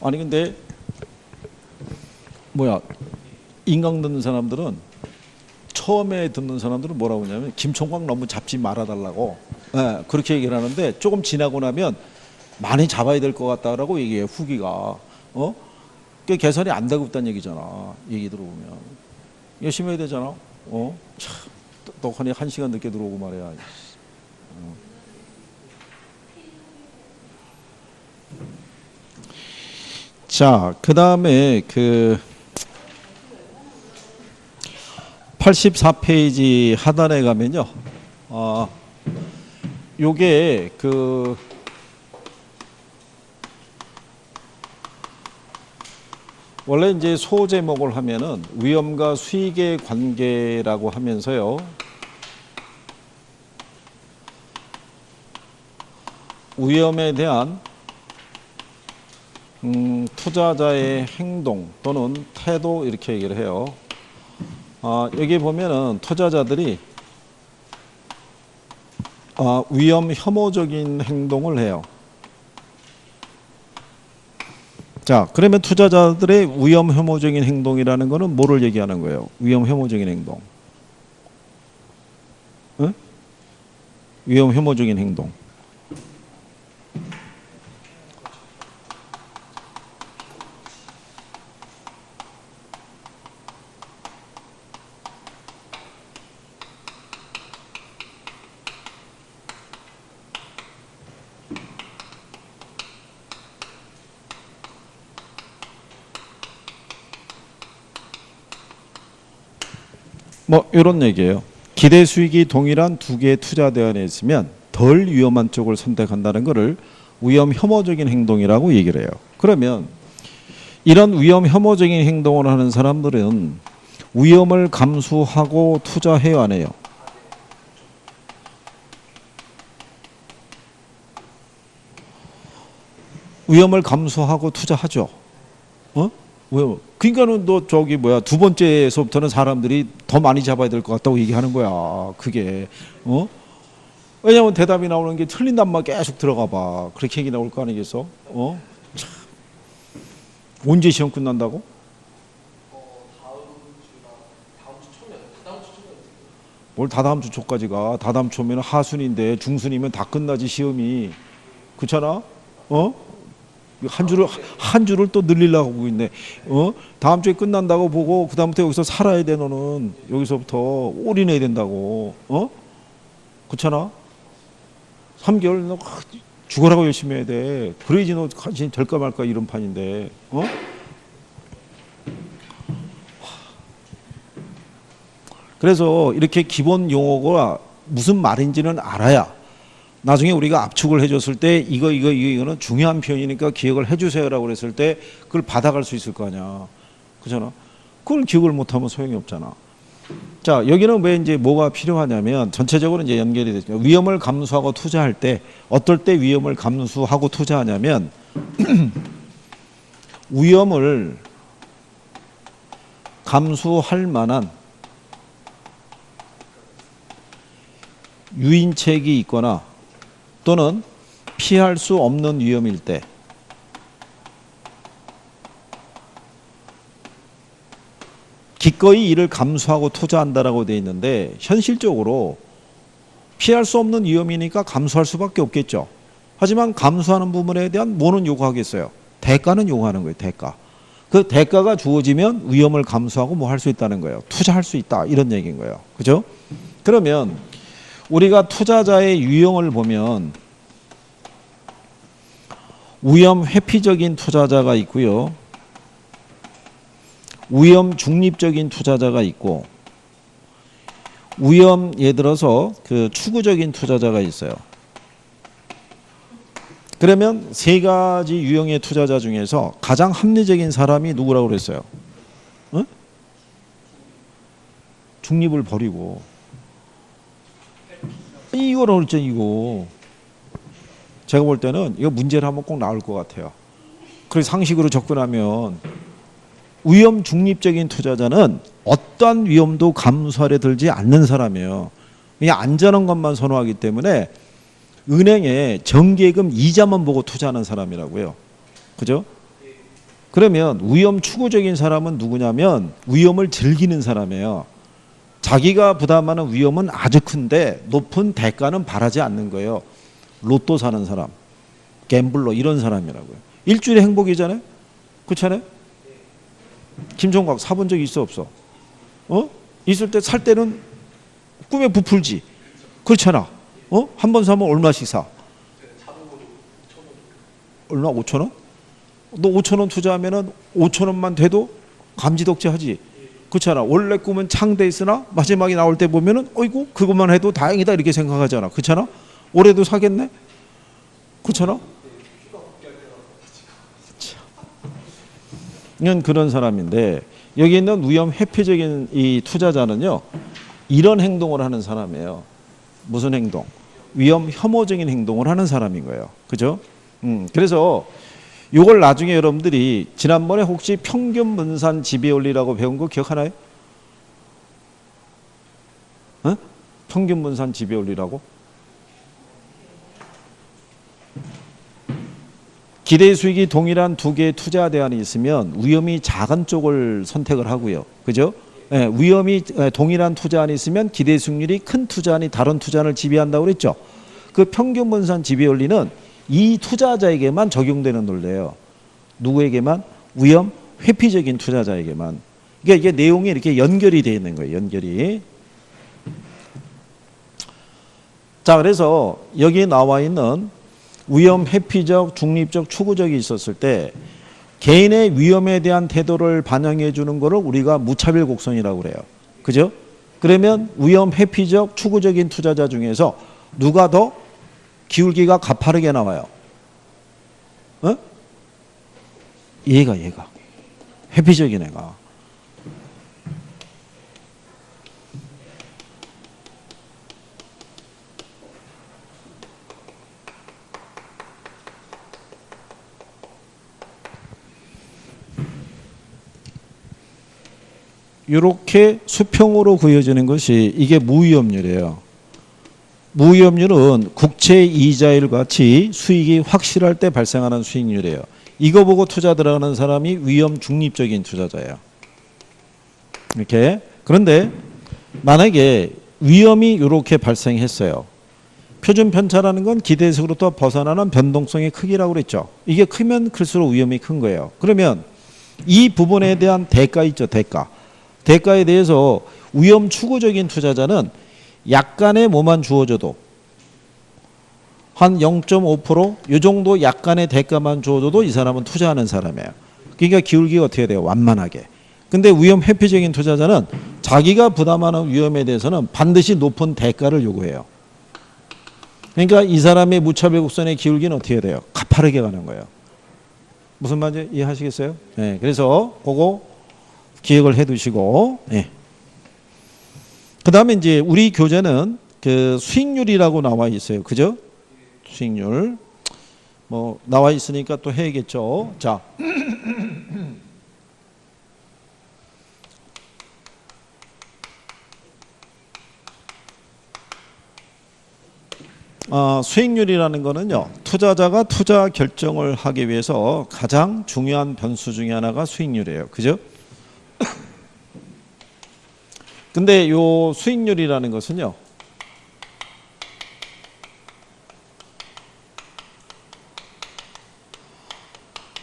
아니 근데 뭐야, 인강 듣는 사람들은, 처음에 듣는 사람들은 뭐라고 하냐면 김총각 너무 잡지 말아달라고, 예, 그렇게 얘기를 하는데, 조금 지나고 나면 많이 잡아야 될 것 같다라고 얘기해요, 후기가. 그 개선이 안 되고 있다는 얘기잖아, 얘기 들어보면. 열심히 해야 되잖아. 참, 떡하니 1시간 늦게 들어오고 말이야. 자, 그 다음에 그 84페이지 하단에 가면요, 요게 그 원래 이제 소제목을 하면은 위험과 수익의 관계라고 하면서요, 위험에 대한 투자자의 행동 또는 태도, 이렇게 얘기를 해요. 여기 보면은 투자자들이 위험 혐오적인 행동을 해요. 자, 그러면 투자자들의 위험 혐오적인 행동이라는 거는 뭐를 얘기하는 거예요? 위험 혐오적인 행동. 응? 위험 혐오적인 행동. 뭐 이런 얘기예요. 기대 수익이 동일한 두 개의 투자 대안에 있으면 덜 위험한 쪽을 선택한다는 것을 위험 혐오적인 행동이라고 얘기를 해요. 그러면 이런 위험 혐오적인 행동을 하는 사람들은 위험을 감수하고 투자해요, 안 해요? 위험을 감수하고 투자하죠. 왜? 그러니까는 너 저기 뭐야, 두 번째에서부터는 사람들이 더 많이 잡아야 될 것 같다고 얘기하는 거야. 그게 왜냐면 대답이 나오는 게 틀린 답만 계속 들어가 봐. 그렇게 얘기 나올 거 아니겠어? 참. 언제 시험 끝난다고? 뭘 다다음 주 초까지가? 다다음 초면 하순인데 중순이면 다 끝나지 시험이. 그렇잖아? 한 주를 또 늘리려고 하고 있네. 다음 주에 끝난다고 보고 그다음부터 여기서 살아야 돼. 너는 여기서부터 올인해야 된다고. 그렇잖아? 3개월 너 죽어라고 열심히 해야 돼. 그래야지 너 될까 말까 이런 판인데. 그래서 이렇게 기본 용어가 무슨 말인지는 알아야 나중에 우리가 압축을 해줬을 때 이거는 중요한 표현이니까 기억을 해주세요라고 그랬을 때 그걸 받아갈 수 있을 거 아니야. 그잖아. 그걸 기억을 못하면 소용이 없잖아. 자, 여기는 왜 이제 뭐가 필요하냐면 전체적으로 이제 연결이 되죠. 위험을 감수하고 투자할 때 어떨 때 위험을 감수하고 투자하냐면 위험을 감수할 만한 유인책이 있거나 또는 피할 수 없는 위험일 때, 기꺼이 이를 감수하고 투자한다라고 되어 있는데 현실적으로 피할 수 없는 위험이니까 감수할 수밖에 없겠죠. 하지만 감수하는 부분에 대한 뭐는 요구하겠어요? 대가는 요구하는 거예요. 대가. 그 대가가 주어지면 위험을 감수하고 뭐 할 수 있다는 거예요. 투자할 수 있다, 이런 얘기인 거예요. 그죠? 그러면 우리가 투자자의 유형을 보면 위험 회피적인 투자자가 있고요, 위험 중립적인 투자자가 있고, 위험 예를 들어서 그 추구적인 투자자가 있어요. 그러면 세 가지 유형의 투자자 중에서 가장 합리적인 사람이 누구라고 그랬어요? 중립을 버리고. 이거는 어째 이거. 제가 볼 때는 이거 문제를 한번 꼭 나올 것 같아요. 그래서 상식으로 접근하면 위험 중립적인 투자자는 어떠한 위험도 감수하려 들지 않는 사람이에요. 그냥 안전한 것만 선호하기 때문에 은행에 정기예금 이자만 보고 투자하는 사람이라고요. 그죠? 그러면 위험 추구적인 사람은 누구냐면 위험을 즐기는 사람이에요. 자기가 부담하는 위험은 아주 큰데 높은 대가는 바라지 않는 거예요. 로또 사는 사람, 갬블러 이런 사람이라고요. 일주일의 행복이잖아요. 그렇잖아요. 김종각 사본 적 있어 없어? 있을 때 살 때는 꿈에 부풀지. 그렇잖아. 한 번 사면 얼마씩 사? 얼마? 5천 원? 너 5천 원 투자하면은 5천 원만 돼도 감지덕지 하지. 그렇잖아. 원래 꿈은 창돼 있으나 마지막에 나올 때 보면은 어이구 그것만 해도 다행이다 이렇게 생각하잖아. 그렇잖아. 올해도 사겠네. 그렇잖아. 이건 그런 사람인데 여기 있는 위험 회피적인 이 투자자는요 이런 행동을 하는 사람이에요. 무슨 행동? 위험 혐오적인 행동을 하는 사람인 거예요. 그죠? 그래서 이걸 나중에 여러분들이 지난번에 혹시 평균분산 지배원리라고 배운 거 기억하나요? 평균분산 지배원리라고? 기대 수익이 동일한 두 개의 투자 대안이 있으면 위험이 작은 쪽을 선택을 하고요. 그죠? 예, 위험이 동일한 투자안이 있으면 기대 수익률이 큰 투자안이 다른 투자안을 지배한다고 그랬죠. 그 평균분산 지배원리는 이 투자자에게만 적용되는 논리예요. 누구에게만? 위험 회피적인 투자자에게만. 그러니까 이게 내용이 이렇게 연결이 되어 있는 거예요. 연결이. 자, 그래서 여기에 나와 있는 위험 회피적, 중립적, 추구적이 있었을 때 개인의 위험에 대한 태도를 반영해 주는 거를 우리가 무차별 곡선이라고 그래요. 그죠? 그러면 위험 회피적, 추구적인 투자자 중에서 누가 더 기울기가 가파르게 나와요? 얘가 회피적인 애가. 이렇게 수평으로 그어지는 것이 이게 무위험률이에요. 무위험률은 국채 이자율 같이 수익이 확실할 때 발생하는 수익률이에요. 이거 보고 투자 들어가는 사람이 위험 중립적인 투자자예요. 이렇게. 그런데 만약에 위험이 이렇게 발생했어요. 표준 편차라는 건 기대에서부터 벗어나는 변동성의 크기라고 그랬죠. 이게 크면 클수록 위험이 큰 거예요. 그러면 이 부분에 대한 대가 있죠. 대가에 대해서 위험 추구적인 투자자는 약간의 뭐만 주어져도 한 0.5%이 정도 약간의 대가만 주어줘도 이 사람은 투자하는 사람이에요. 그러니까 기울기가 어떻게 돼요? 완만하게. 근데 위험 회피적인 투자자는 자기가 부담하는 위험에 대해서는 반드시 높은 대가를 요구해요. 그러니까 이 사람의 무차별 곡선의 기울기는 어떻게 돼요? 가파르게 가는 거예요. 무슨 말인지 이해하시겠어요? 네, 그래서 그거 기억을 해 두시고, 네. 그 다음에 이제 우리 교재는 그 수익률이라고 나와 있어요. 그죠? 수익률. 뭐, 나와 있으니까 또 해야겠죠. 자. 수익률이라는 거는요, 투자자가 투자 결정을 하기 위해서 가장 중요한 변수 중에 하나가 수익률이에요. 그죠? 근데 요 수익률이라는 것은요,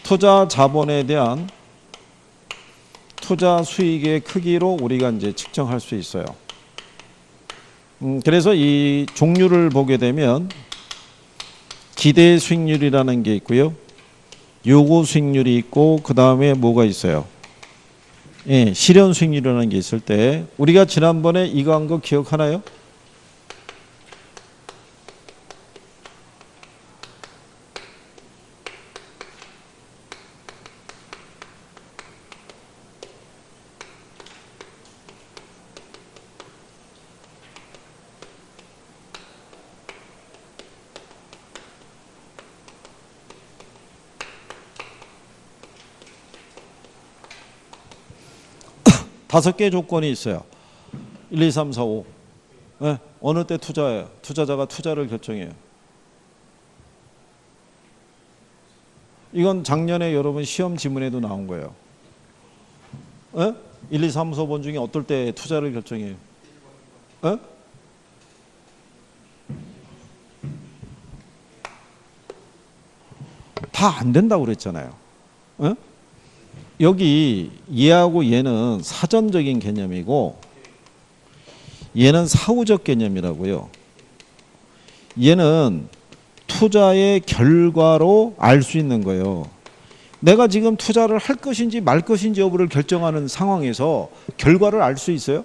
투자 자본에 대한 투자 수익의 크기로 우리가 이제 측정할 수 있어요. 그래서 이 종류를 보게 되면 기대 수익률이라는 게 있고요. 요구 수익률이 있고 그 다음에 뭐가 있어요? 예, 실현 수익률이라는 게 있을 때 우리가 지난번에 이거 한 거 기억하나요? 다섯 개의 조건이 있어요. 1, 2, 3, 4, 5. 네, 어느 때 투자해요? 투자자가 투자를 결정해요. 이건 작년에 여러분 시험 지문에도 나온 거예요. 1, 2, 3, 4번 중에 어떨 때 투자를 결정해요? 다 안 된다고 그랬잖아요. 여기 얘하고 얘는 사전적인 개념이고 얘는 사후적 개념이라고요. 얘는 투자의 결과로 알 수 있는 거예요. 내가 지금 투자를 할 것인지 말 것인지 여부를 결정하는 상황에서 결과를 알 수 있어요?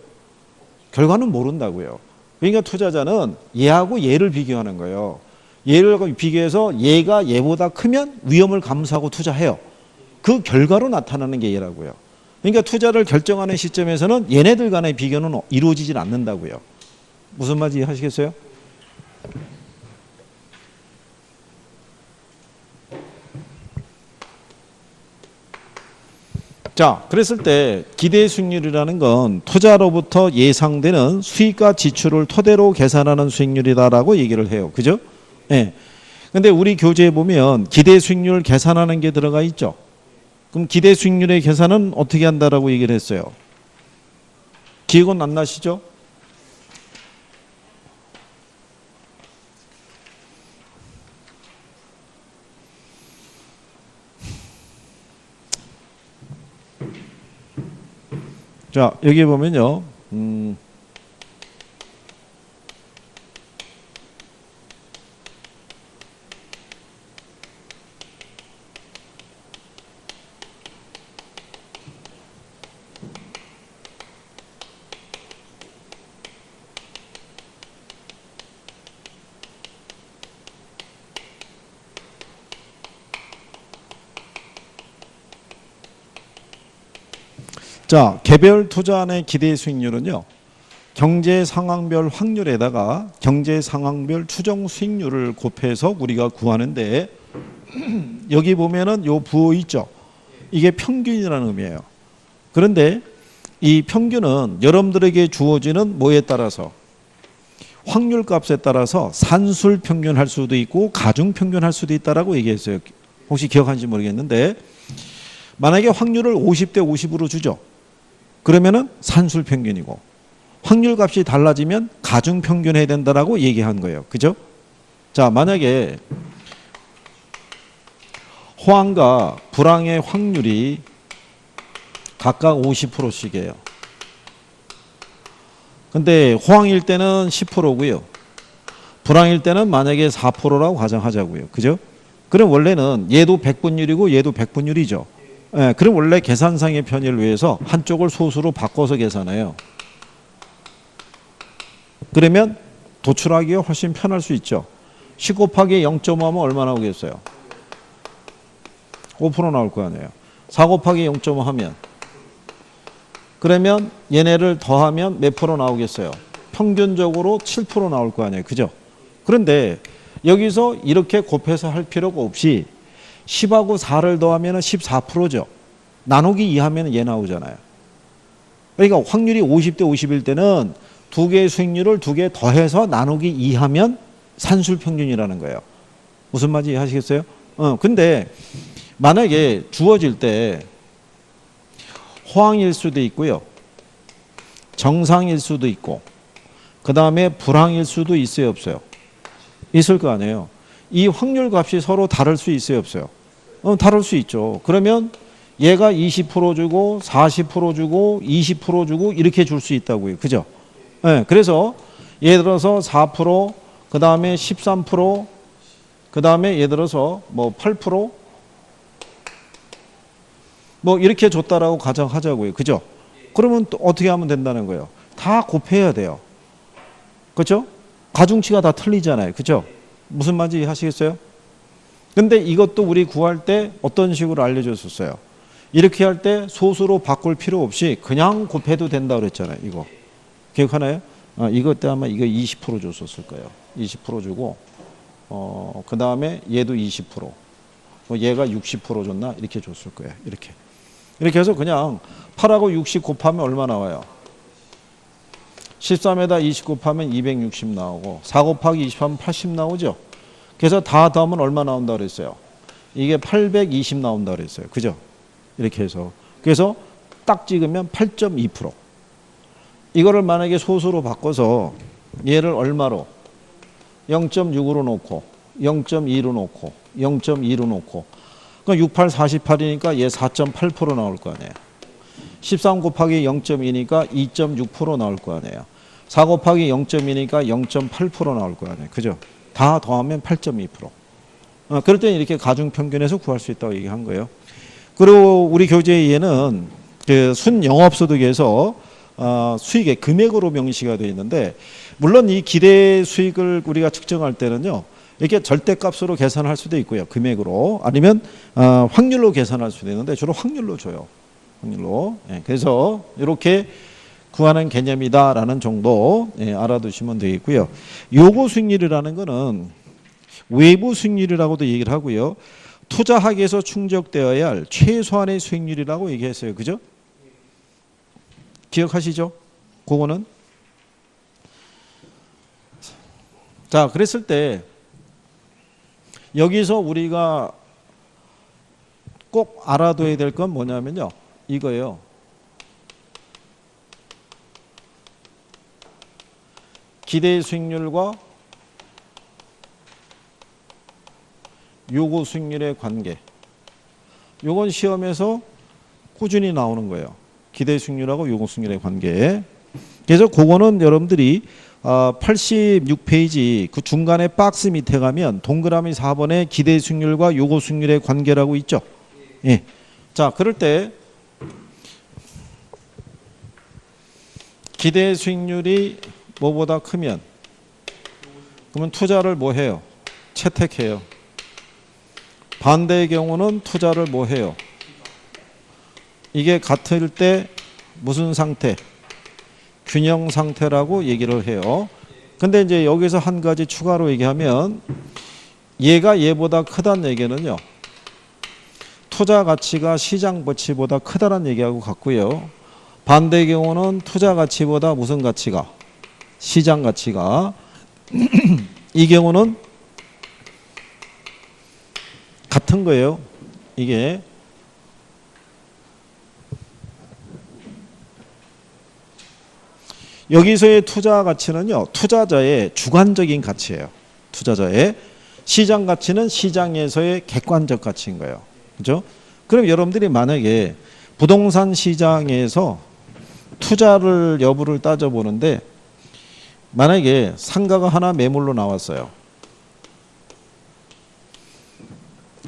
결과는 모른다고요. 그러니까 투자자는 얘하고 얘를 비교하는 거예요. 얘를 비교해서 얘가 얘보다 크면 위험을 감수하고 투자해요. 그 결과로 나타나는 게 얘라고요. 그러니까 투자를 결정하는 시점에서는 얘네들 간의 비교는 이루어지질 않는다고요. 무슨 말인지 이해하시겠어요? 자, 그랬을 때 기대 수익률이라는 건 투자로부터 예상되는 수익과 지출을 토대로 계산하는 수익률이다라고 얘기를 해요. 그죠? 예. 근데 우리 교재에 보면 기대 수익률 계산하는 게 들어가 있죠. 그럼 기대 수익률의 계산은 어떻게 한다라고 얘기를 했어요? 기억은 안 나시죠? 자, 여기 보면요. 자, 개별 투자안의 기대 수익률은요. 경제 상황별 확률에다가 경제 상황별 추정 수익률을 곱해서 우리가 구하는데 여기 보면은 요 부호 있죠. 이게 평균이라는 의미예요. 그런데 이 평균은 여러분들에게 주어지는 뭐에 따라서 확률 값에 따라서 산술 평균 할 수도 있고 가중 평균 할 수도 있다라고 얘기했어요. 혹시 기억하는지 모르겠는데 만약에 확률을 50대 50으로 주죠. 그러면은 산술 평균이고 확률 값이 달라지면 가중 평균 해야 된다라고 얘기한 거예요. 그죠? 자, 만약에 호황과 불황의 확률이 각각 50%씩이에요. 근데 호황일 때는 10%고요. 불황일 때는 만약에 4%라고 가정하자고요. 그죠? 그럼 원래는 얘도 100분율이고 얘도 100분율이죠. 예, 그럼 원래 계산상의 편의를 위해서 한쪽을 소수로 바꿔서 계산해요. 그러면 도출하기가 훨씬 편할 수 있죠. 10 곱하기 0.5 하면 얼마 나오겠어요? 5% 나올 거 아니에요. 4 곱하기 0.5 하면 그러면 얘네를 더하면 몇 프로 나오겠어요? 평균적으로 7% 나올 거 아니에요. 그죠? 그런데 여기서 이렇게 곱해서 할 필요가 없이 10하고 4를 더하면 14%죠. 나누기 2하면 얘 나오잖아요. 그러니까 확률이 50대 50일 때는 두 개의 수익률을 두 개 더해서 나누기 2하면 산술 평균이라는 거예요. 무슨 말인지 이해하시겠어요? 근데 만약에 주어질 때 호황일 수도 있고요. 정상일 수도 있고 그 다음에 불황일 수도 있어요, 없어요? 있을 거 아니에요. 이 확률 값이 서로 다를 수 있어요, 없어요? 다를 수 있죠. 그러면 얘가 20% 주고 40% 주고 20% 주고 이렇게 줄 수 있다고요. 그죠? 네, 그래서 예를 들어서 4%, 그 다음에 13%, 그 다음에 예를 들어서 뭐 8%, 뭐 이렇게 줬다라고 가정하자고요. 그죠? 그러면 또 어떻게 하면 된다는 거예요? 다 곱해야 돼요. 그렇죠? 가중치가 다 틀리잖아요. 그죠? 무슨 말인지 하시겠어요? 근데 이것도 우리 구할 때 어떤 식으로 알려줬었어요? 이렇게 할 때 소수로 바꿀 필요 없이 그냥 곱해도 된다 그랬잖아요. 이거 기억하나요? 이것 때 아마 이거 20% 줬었을 거예요. 20% 주고 그 다음에 얘도 20%, 얘가 60% 줬나 이렇게 줬을 거예요. 이렇게 해서 그냥 8하고 60 곱하면 얼마 나와요? 13에다 20 곱하면 260 나오고 4 곱하기 20 하면 80 나오죠. 그래서 다 더하면 얼마 나온다 그랬어요? 이게 820 나온다 그랬어요. 그죠? 이렇게 해서. 그래서 딱 찍으면 8.2%. 이거를 만약에 소수로 바꿔서 얘를 얼마로? 0.6으로 놓고 0.2로 놓고 0.2로 놓고 그러니까 68, 48이니까 얘 4.8% 나올 거 아니에요. 13 곱하기 0.2니까 2.6% 나올 거 아니에요. 4 곱하기 0.2니까 0.8% 나올 거 아니에요. 그죠? 다 더하면 8.2%. 그럴 때는 이렇게 가중평균에서 구할 수 있다고 얘기한 거예요. 그리고 우리 교재에는 그 순영업소득에서 수익의 금액으로 명시가 되어 있는데 물론 이 기대 수익을 우리가 측정할 때는요. 이렇게 절대값으로 계산할 수도 있고요. 금액으로 아니면 확률로 계산할 수도 있는데 주로 확률로 줘요. 확률로. 예, 그래서 이렇게 구하는 개념이다라는 정도 알아두시면 되겠고요. 요구 수익률이라는 거는 외부 수익률이라고도 얘기를 하고요. 투자하기 위해서 충족되어야 할 최소한의 수익률이라고 얘기했어요. 그죠? 기억하시죠? 그거는. 자, 그랬을 때 여기서 우리가 꼭 알아둬야 될 건 뭐냐면요. 이거예요. 기대 수익률과 요구 수익률의 관계. 요건 시험에서 꾸준히 나오는 거예요. 기대 수익률하고 요구 수익률의 관계. 그래서 그거는 여러분들이 86페이지 그 중간에 박스 밑에 가면 동그라미 4번에 기대 수익률과 요구 수익률의 관계라고 있죠. 예. 자, 그럴 때 기대 수익률이 뭐보다 크면 그러면 투자를 뭐 해요? 채택해요. 반대의 경우는 투자를 뭐 해요? 이게 같을 때 무슨 상태? 균형 상태라고 얘기를 해요. 근데 이제 여기서 한 가지 추가로 얘기하면 얘가 얘보다 크다는 얘기는요. 투자 가치가 시장 가치보다 크다는 얘기하고 같고요. 반대의 경우는 투자 가치보다 무슨 가치가? 시장 가치가. 이 경우는 같은 거예요. 이게 여기서의 투자 가치는요. 투자자의 주관적인 가치예요. 투자자의. 시장 가치는 시장에서의 객관적 가치인 거예요. 그죠? 그럼 여러분들이 만약에 부동산 시장에서 투자를 여부를 따져보는데 만약에 상가가 하나 매물로 나왔어요.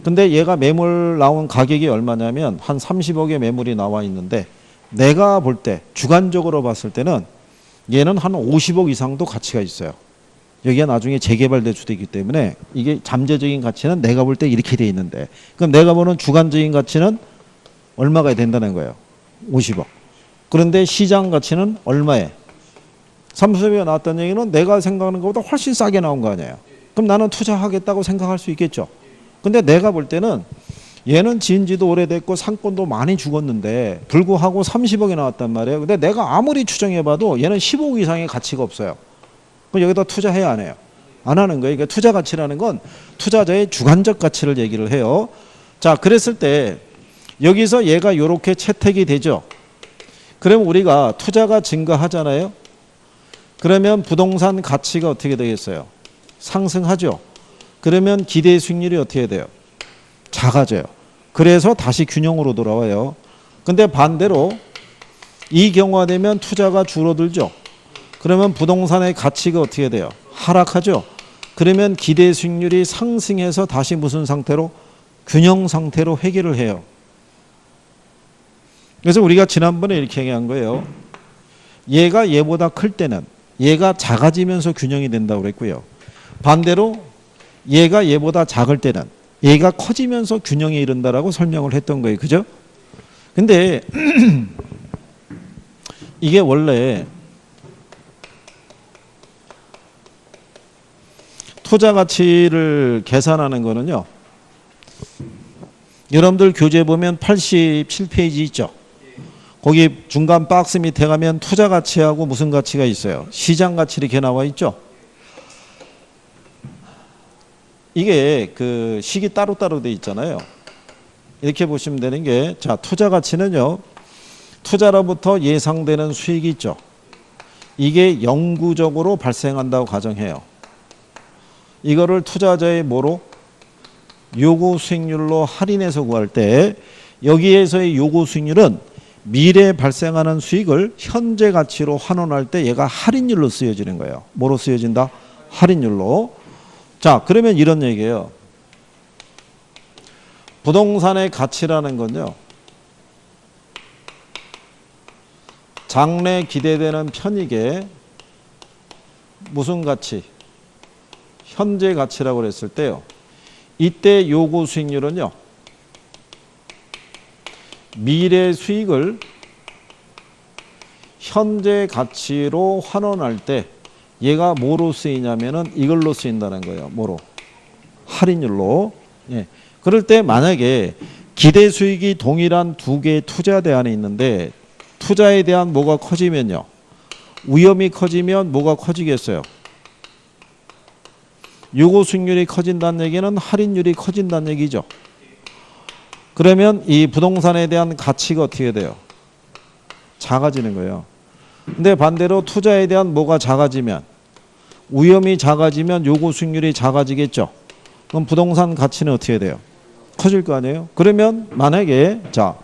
근데 얘가 매물 나온 가격이 얼마냐면 한 30억의 매물이 나와 있는데 내가 볼 때 주관적으로 봤을 때는 얘는 한 50억 이상도 가치가 있어요. 여기가 나중에 재개발될 수도 있기 때문에 이게 잠재적인 가치는 내가 볼 때 이렇게 돼 있는데 그럼 내가 보는 주관적인 가치는 얼마가 된다는 거예요. 50억. 그런데 시장 가치는 얼마에? 30억이 나왔다는 얘기는 내가 생각하는 것보다 훨씬 싸게 나온 거 아니에요. 그럼 나는 투자하겠다고 생각할 수 있겠죠. 근데 내가 볼 때는 얘는 지은 지도 오래됐고 상권도 많이 죽었는데 불구하고 30억이 나왔단 말이에요. 근데 내가 아무리 추정해봐도 얘는 15억 이상의 가치가 없어요. 그럼 여기다 투자해야 안 해요? 안 하는 거예요. 그러니까 투자 가치라는 건 투자자의 주관적 가치를 얘기를 해요. 자, 그랬을 때 여기서 얘가 이렇게 채택이 되죠. 그러면 우리가 투자가 증가하잖아요. 그러면 부동산 가치가 어떻게 되겠어요? 상승하죠. 그러면 기대 수익률이 어떻게 돼요? 작아져요. 그래서 다시 균형으로 돌아와요. 근데 반대로 이 경우가 되면 투자가 줄어들죠. 그러면 부동산의 가치가 어떻게 돼요? 하락하죠. 그러면 기대 수익률이 상승해서 다시 무슨 상태로? 균형 상태로 회귀를 해요. 그래서 우리가 지난번에 이렇게 얘기한 거예요. 얘가 얘보다 클 때는 얘가 작아지면서 균형이 된다고 그랬고요. 반대로 얘가 얘보다 작을 때는 얘가 커지면서 균형에 이른다라고 설명을 했던 거예요. 그죠? 근데 이게 원래 투자 가치를 계산하는 거는요. 여러분들 교재 보면 87페이지 있죠. 거기 중간 박스 밑에 가면 투자 가치하고 무슨 가치가 있어요? 시장 가치 이렇게 나와 있죠. 이게 그 식이 따로따로 돼 있잖아요. 이렇게 보시면 되는 게, 자, 투자 가치는요, 투자로부터 예상되는 수익이 있죠. 이게 영구적으로 발생한다고 가정해요. 이거를 투자자의 뭐로? 요구 수익률로 할인해서 구할 때, 여기에서의 요구 수익률은 미래에 발생하는 수익을 현재 가치로 환원할 때 얘가 할인율로 쓰여지는 거예요. 뭐로 쓰여진다? 할인율로. 자, 그러면 이런 얘기예요. 부동산의 가치라는 건요, 장래 기대되는 편익의 무슨 가치? 현재 가치라고 그랬을 때요, 이때 요구 수익률은요, 미래 수익을 현재 가치로 환원할 때 얘가 뭐로 쓰이냐면은 이걸로 쓰인다는 거예요. 뭐로? 할인율로. 예. 그럴 때 만약에 기대 수익이 동일한 두 개의 투자 대안이 있는데, 투자에 대한 뭐가 커지면요, 위험이 커지면 뭐가 커지겠어요? 요구 수익률이 커진다는 얘기는 할인율이 커진다는 얘기죠. 그러면 이 부동산에 대한 가치가 어떻게 돼요? 작아지는 거예요. 근데 반대로 투자에 대한 뭐가 작아지면, 위험이 작아지면 요구 수익률이 작아지겠죠. 그럼 부동산 가치는 어떻게 돼요? 커질 거 아니에요? 그러면 만약에, 자,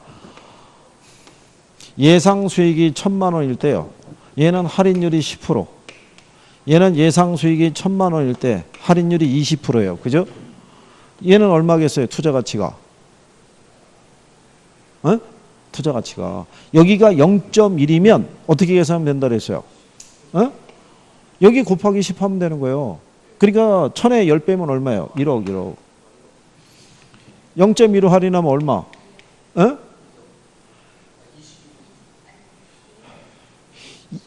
예상 수익이 1,000만 원일 때요, 얘는 할인율이 10%, 얘는 예상 수익이 1,000만 원일 때 할인율이 20%예요. 그죠? 얘는 얼마겠어요? 투자 가치가. 어? 투자 가치가. 여기가 0.1이면 어떻게 계산하면 된다 그랬어요? 어? 여기 곱하기 10 하면 되는 거예요. 그러니까 1000에 10배면 얼마예요? 1억. 0.1로 할인하면 얼마? 어?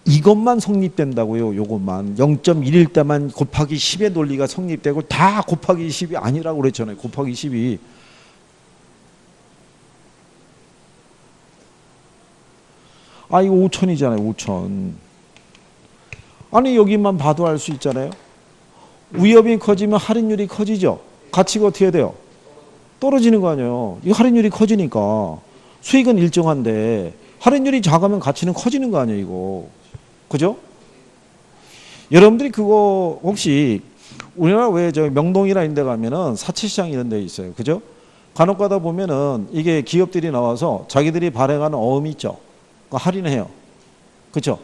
이것만 성립된다고요. 요것만 0.1일 때만 곱하기 10의 논리가 성립되고, 다 곱하기 10이 아니라고 그랬잖아요. 곱하기 10이. 아, 이거 5천이잖아요. 5천. 아니, 여기만 봐도 알 수 있잖아요. 위험이 커지면 할인율이 커지죠. 가치가 어떻게 돼요? 떨어지는 거 아니에요. 이 할인율이 커지니까. 수익은 일정한데 할인율이 작으면 가치는 커지는 거 아니에요, 이거. 그죠? 여러분들이 그거 혹시 우리나라 왜 저 명동이나 이런 데 가면은 사치시장 이런 데 있어요. 그죠? 간혹 가다 보면은 이게 기업들이 나와서 자기들이 발행하는 어음이 있죠. 그거 할인해요. 그죠?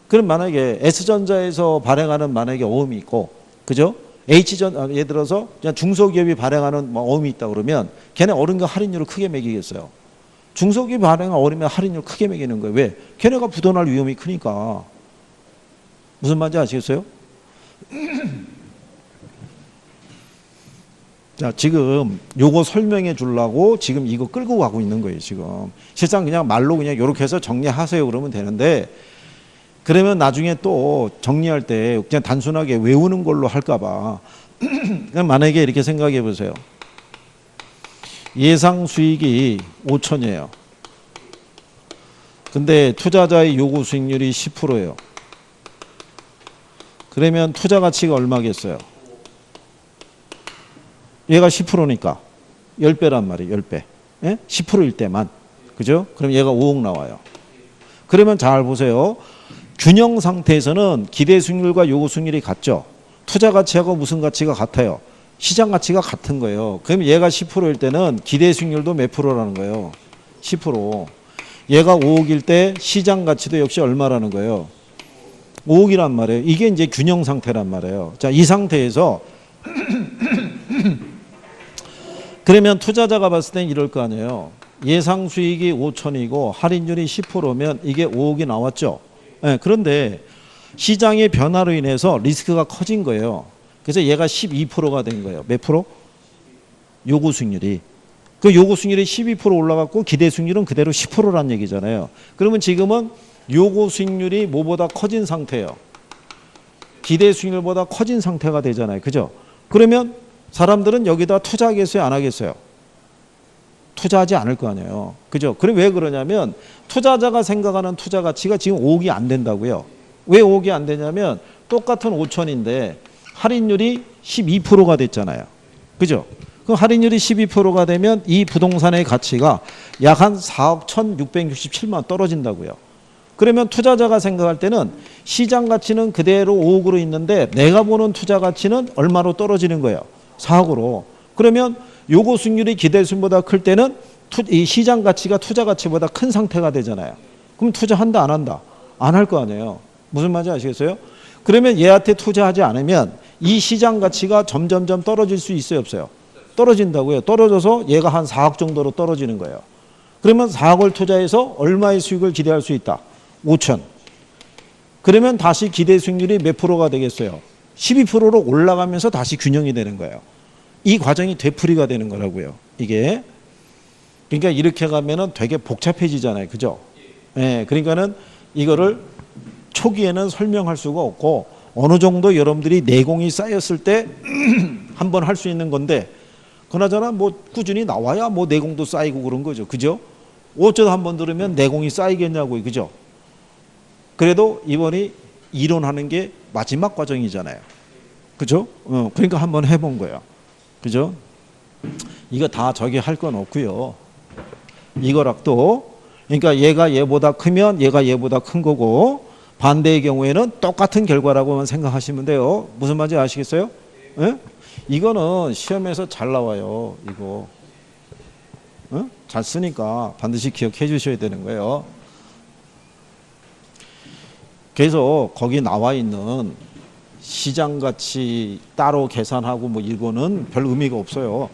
그럼 만약에 S전자에서 발행하는 만약에 어음이 있고, 그죠? 예를 들어서 그냥 중소기업이 발행하는 뭐 어음이 있다 그러면 걔네 어른과 할인율을 크게 매기겠어요. 중소기업이 발행한 어음에 할인율 크게 매기는 거예요. 왜? 걔네가 부도날 위험이 크니까. 무슨 말인지 아시겠어요? 자, 지금 요거 설명해 주려고 지금 이거 끌고 가고 있는 거예요, 지금. 실상 그냥 말로 그냥 요렇게 해서 정리하세요 그러면 되는데, 그러면 나중에 또 정리할 때 그냥 단순하게 외우는 걸로 할까 봐. 그냥 만약에 이렇게 생각해 보세요. 예상 수익이 5천이에요. 근데 투자자의 요구 수익률이 10%예요. 그러면 투자 가치가 얼마겠어요? 얘가 10%니까 10배란 말이에요. 10배. 예? 10%일 때만. 그죠? 그럼 얘가 5억 나와요. 그러면 잘 보세요. 균형 상태에서는 기대 수익률과 요구 수익률이 같죠. 투자 가치하고 무슨 가치가 같아요? 시장 가치가 같은 거예요. 그럼 얘가 10%일 때는 기대 수익률도 몇 프로라는 거예요? 10%. 얘가 5억일 때 시장 가치도 역시 얼마라는 거예요? 5억이란 말이에요. 이게 이제 균형 상태란 말이에요. 자, 이 상태에서 그러면 투자자가 봤을 땐 이럴 거 아니에요. 예상 수익이 5천이고 할인율이 10%면 이게 5억이 나왔죠. 네, 그런데 시장의 변화로 인해서 리스크가 커진 거예요. 그래서 얘가 12%가 된 거예요. 몇 프로? 요구 수익률이. 그 요구 수익률이 12% 올라갔고 기대 수익률은 그대로 10%란 얘기잖아요. 그러면 지금은 요구 수익률이 뭐보다 커진 상태예요. 기대 수익률보다 커진 상태가 되잖아요. 그죠? 그러면 사람들은 여기다 투자하겠어요? 안 하겠어요? 투자하지 않을 거 아니에요. 그죠? 그럼 왜 그러냐면 투자자가 생각하는 투자 가치가 지금 5억이 안 된다고요. 왜 5억이 안 되냐면 똑같은 5천인데 할인율이 12%가 됐잖아요. 그죠? 그 할인율이 12%가 되면 이 부동산의 가치가 약 한 4억 1,667만 원 떨어진다고요. 그러면 투자자가 생각할 때는 시장 가치는 그대로 5억으로 있는데 내가 보는 투자 가치는 얼마로 떨어지는 거예요? 4억으로. 그러면 요거 수익률이 기대 수익보다 클 때는 이 시장 가치가 투자 가치보다 큰 상태가 되잖아요. 그럼 투자한다 안 한다? 안 할 거 아니에요. 무슨 말인지 아시겠어요? 그러면 얘한테 투자하지 않으면 이 시장 가치가 점점점 떨어질 수 있어요 없어요? 떨어진다고요. 떨어져서 얘가 한 4억 정도로 떨어지는 거예요. 그러면 4억을 투자해서 얼마의 수익을 기대할 수 있다? 5천. 그러면 다시 기대 수익률이 몇 프로가 되겠어요? 12%로 올라가면서 다시 균형이 되는 거예요. 이 과정이 되풀이가 되는 거라고요. 이게. 그러니까 이렇게 가면은 되게 복잡해지잖아요. 그죠? 예. 그러니까는 이거를 초기에는 설명할 수가 없고 어느 정도 여러분들이 내공이 쌓였을 때 한번 할 수 있는 건데 그나저나 뭐 꾸준히 나와야 뭐 내공도 쌓이고 그런 거죠. 그죠? 어쩌다 한번 들으면 내공이 쌓이겠냐고요. 그죠? 그래도 이번이 이론하는 게 마지막 과정이잖아요. 그죠? 그러니까 한번 해본 거예요. 그죠? 이거 다 저기 할 건 없고요. 이거락도 그러니까 얘가 얘보다 크면 얘가 얘보다 큰 거고 반대의 경우에는 똑같은 결과라고만 생각하시면 돼요. 무슨 말인지 아시겠어요? 예? 이거는 시험에서 잘 나와요. 이거 잘 쓰니까 반드시 기억해 주셔야 되는 거예요. 그래서 거기 나와 있는 시장가치 따로 계산하고 뭐 이거는 별 의미가 없어요.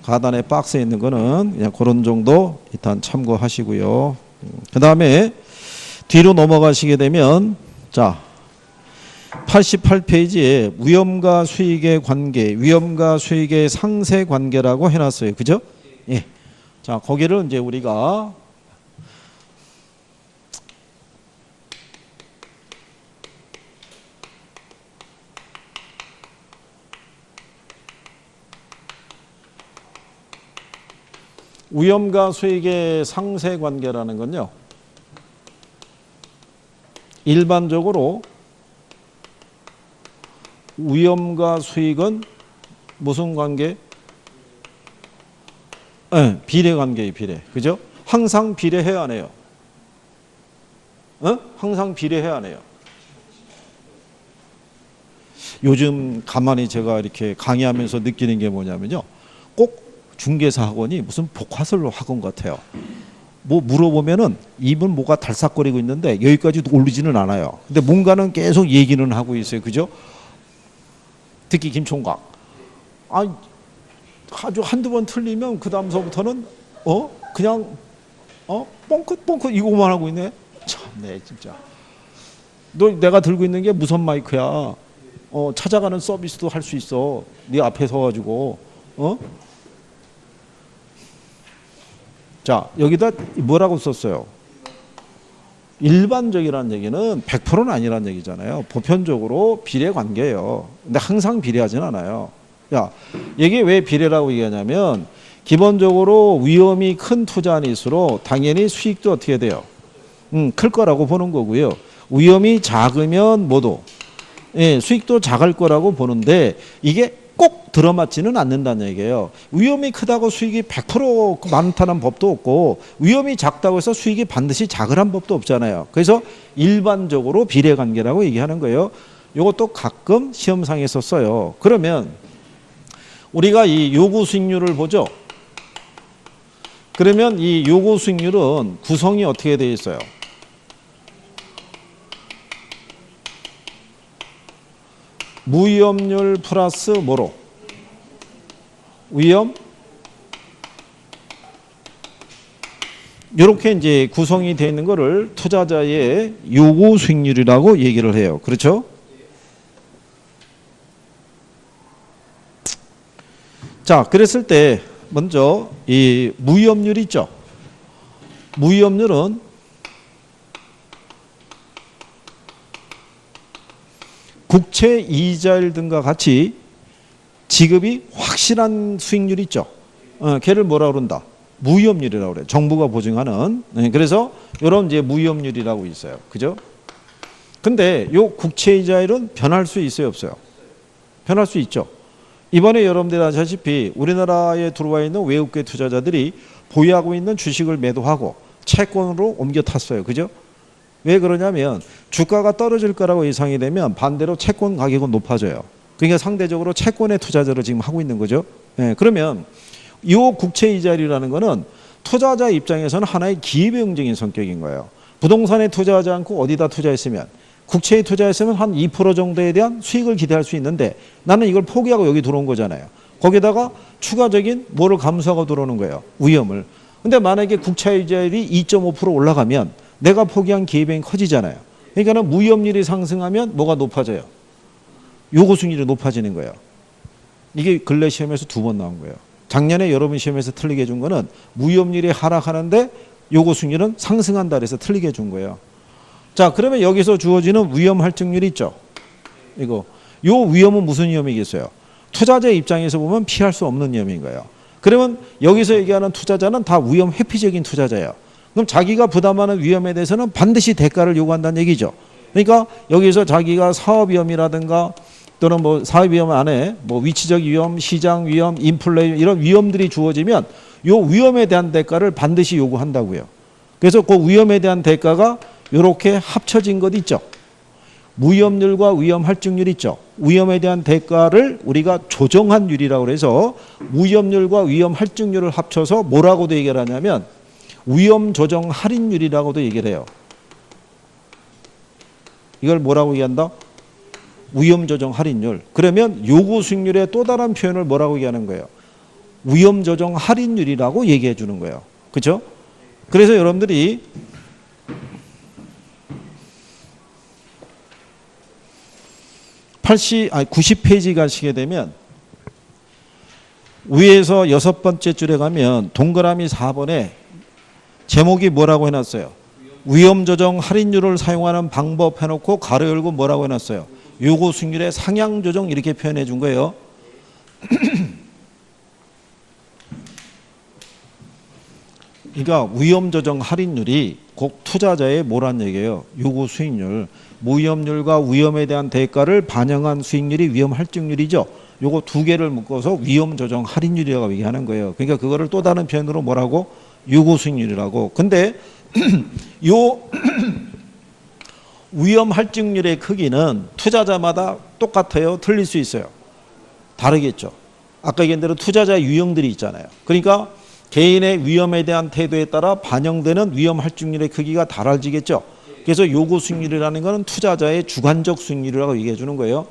하단에 박스에 있는 거는 그냥 그런 정도 일단 참고하시고요. 그 다음에 뒤로 넘어가시게 되면 자 88페이지에 위험과 수익의 관계, 위험과 수익의 상세 관계라고 해놨어요. 그죠? 예. 자 거기를 이제 우리가 위험과 수익의 상세 관계라는 건요. 일반적으로 위험과 수익은 무슨 관계? 네, 비례 관계예요. 비례. 그죠? 항상 비례해야 안 해요. 항상 비례해야 안 해요. 요즘 가만히 제가 이렇게 강의하면서 느끼는 게 뭐냐면요. 꼭 중개사 학원이 무슨 복화설로 학원 같아요. 뭐 물어보면은 입은 뭐가 달싹거리고 있는데 여기까지 올리지는 않아요. 근데 뭔가는 계속 얘기는 하고 있어요. 그죠? 특히 김총각. 아주 한두 번 틀리면 그 다음서부터는 그냥 뻥긋뻥긋 이거만 하고 있네. 참네 진짜. 너 내가 들고 있는 게 무선 마이크야. 찾아가는 서비스도 할 수 있어. 네 앞에 서가지고 자 여기다 뭐라고 썼어요? 일반적이라는 얘기는 100%는 아니라는 얘기잖아요. 보편적으로 비례 관계예요. 근데 항상 비례하진 않아요. 야, 이게 왜 비례라고 얘기하냐면 기본적으로 위험이 큰 투자일수록 당연히 수익도 어떻게 돼요? 클 거라고 보는 거고요. 위험이 작으면 뭐도 수익도 작을 거라고 보는데 이게 꼭 들어맞지는 않는다는 얘기예요. 위험이 크다고 수익이 100% 많다는 법도 없고 위험이 작다고 해서 수익이 반드시 작으란 법도 없잖아요. 그래서 일반적으로 비례관계라고 얘기하는 거예요. 이것도 가끔 시험상에서 써요. 그러면 우리가 이 요구 수익률을 보죠. 그러면 이 요구 수익률은 구성이 어떻게 되어 있어요? 무위험률 플러스 뭐로? 위험? 이렇게 이제 구성이 되어 있는 거를 투자자의 요구 수익률이라고 얘기를 해요. 그렇죠? 자, 그랬을 때 먼저 이 무위험률 있죠? 무위험률은 국채 이자율 등과 같이 지급이 확실한 수익률이 있죠. 걔를 뭐라 그런다? 무위험률이라고 그래요. 정부가 보증하는. 그래서 이런 이제 무위험률이라고 있어요. 그죠? 근데 요 국채 이자율은 변할 수 있어요, 없어요? 변할 수 있죠. 이번에 여러분들이 아시다시피 우리나라에 들어와 있는 외국계 투자자들이 보유하고 있는 주식을 매도하고 채권으로 옮겨 탔어요. 그죠? 왜 그러냐면 주가가 떨어질 거라고 예상이 되면 반대로 채권 가격은 높아져요. 그러니까 상대적으로 채권의 투자자를 지금 하고 있는 거죠. 예, 그러면 이 국채 이자율이라는 거는 투자자 입장에서는 하나의 기회비용적인 성격인 거예요. 부동산에 투자하지 않고 어디다 투자했으면 국채에 투자했으면 한 2% 정도에 대한 수익을 기대할 수 있는데 나는 이걸 포기하고 여기 들어온 거잖아요. 거기다가 추가적인 뭐를 감수하고 들어오는 거예요. 위험을. 근데 만약에 국채 이자율이 2.5% 올라가면 내가 포기한 기회비용이 커지잖아요. 그러니까는 무위험률이 상승하면 뭐가 높아져요? 요구수익률이 높아지는 거예요. 이게 근래 시험에서 2번 나온 거예요. 작년에 여러분 시험에서 틀리게 해준 거는 무위험률이 하락하는데 요구수익률은 상승한다 그래서 틀리게 해준 거예요. 자, 그러면 여기서 주어지는 위험 할증률이 있죠. 요 위험은 무슨 위험이겠어요? 투자자의 입장에서 보면 피할 수 없는 위험인 거예요. 그러면 여기서 얘기하는 투자자는 다 위험 회피적인 투자자예요. 그럼 자기가 부담하는 위험에 대해서는 반드시 대가를 요구한다는 얘기죠. 그러니까 여기서 자기가 사업 위험이라든가 또는 뭐 사업 위험 안에 뭐 위치적 위험, 시장 위험, 인플레 이런 위험들이 주어지면 요 위험에 대한 대가를 반드시 요구한다고요. 그래서 그 위험에 대한 대가가 이렇게 합쳐진 것 있죠. 무위험률과 위험 할증률 있죠. 위험에 대한 대가를 우리가 조정한 율이라고 해서 무위험률과 위험 할증률을 합쳐서 뭐라고도 얘기를 하냐면 위험 조정 할인율이라고도 얘기를 해요. 이걸 뭐라고 얘기한다? 위험 조정 할인율. 그러면 요구 수익률의 또 다른 표현을 뭐라고 얘기하는 거예요? 위험 조정 할인율이라고 얘기해 주는 거예요. 그렇죠? 그래서 여러분들이 90페이지 가시게 되면 위에서 6번째 줄에 가면 동그라미 4번에 제목이 뭐라고 해놨어요? 위험 조정 할인율을 사용하는 방법 해놓고 가로 열고 뭐라고 해놨어요? 요구 수익률의 상향 조정 이렇게 표현해 준 거예요. 그러니까 위험 조정 할인율이 꼭 투자자의 뭐란 얘기예요? 요구 수익률, 무위험률과 위험에 대한 대가를 반영한 수익률이 위험 할증률이죠. 요거 두 개를 묶어서 위험 조정 할인율이라고 얘기하는 거예요. 그러니까 그거를 또 다른 표현으로 뭐라고? 요구 수익률이라고. 근데 요 위험 할증률의 크기는 투자자마다 똑같아요? 틀릴 수 있어요? 다르겠죠. 아까 얘기한 대로 투자자 유형들이 있잖아요. 그러니까 개인의 위험에 대한 태도에 따라 반영되는 위험 할증률의 크기가 달라지겠죠. 그래서 요구 수익률이라는 것은 투자자의 주관적 수익률이라고 얘기해 주는 거예요.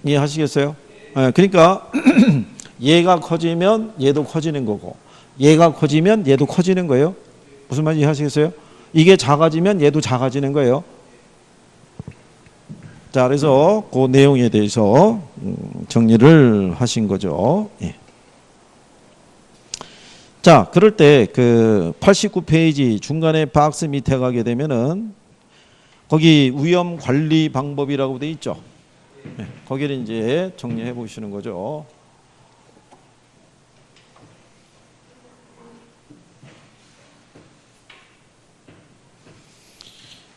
이해하시겠어요? 네, 그러니까 얘가 커지면 얘도 커지는 거고 얘가 커지면 얘도 커지는 거예요. 무슨 말인지 이해하시겠어요? 이게 작아지면 얘도 작아지는 거예요. 자, 그래서 그 내용에 대해서 정리를 하신 거죠. 예. 자, 그럴 때 그 89페이지 중간에 박스 밑에 가게 되면은 거기 위험 관리 방법이라고 돼 있죠. 예. 거기를 이제 정리해 보시는 거죠.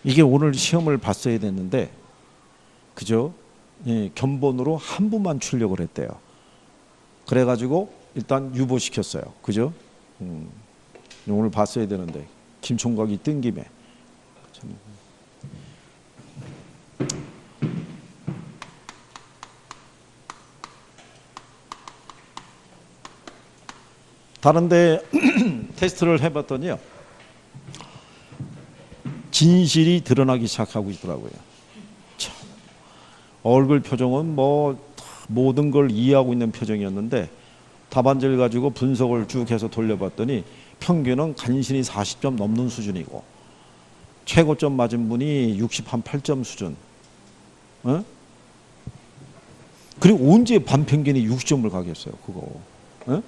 이게 오늘 시험을 봤어야 됐는데 그죠? 예, 견본으로 한 분만 출력을 했대요. 그래가지고 일단 유보시켰어요. 그죠? 오늘 봤어야 되는데 김총각이 뜬 김에 다른데 테스트를 해봤더니요 진실이 드러나기 시작하고 있더라고요. 참, 얼굴 표정은 뭐 모든 걸 이해하고 있는 표정이었는데 답안지를 가지고 분석을 쭉 해서 돌려봤더니 평균은 간신히 40점 넘는 수준이고 최고점 맞은 분이 68점 수준. 어? 그리고 언제 반평균이 60점을 가겠어요 그거. 어?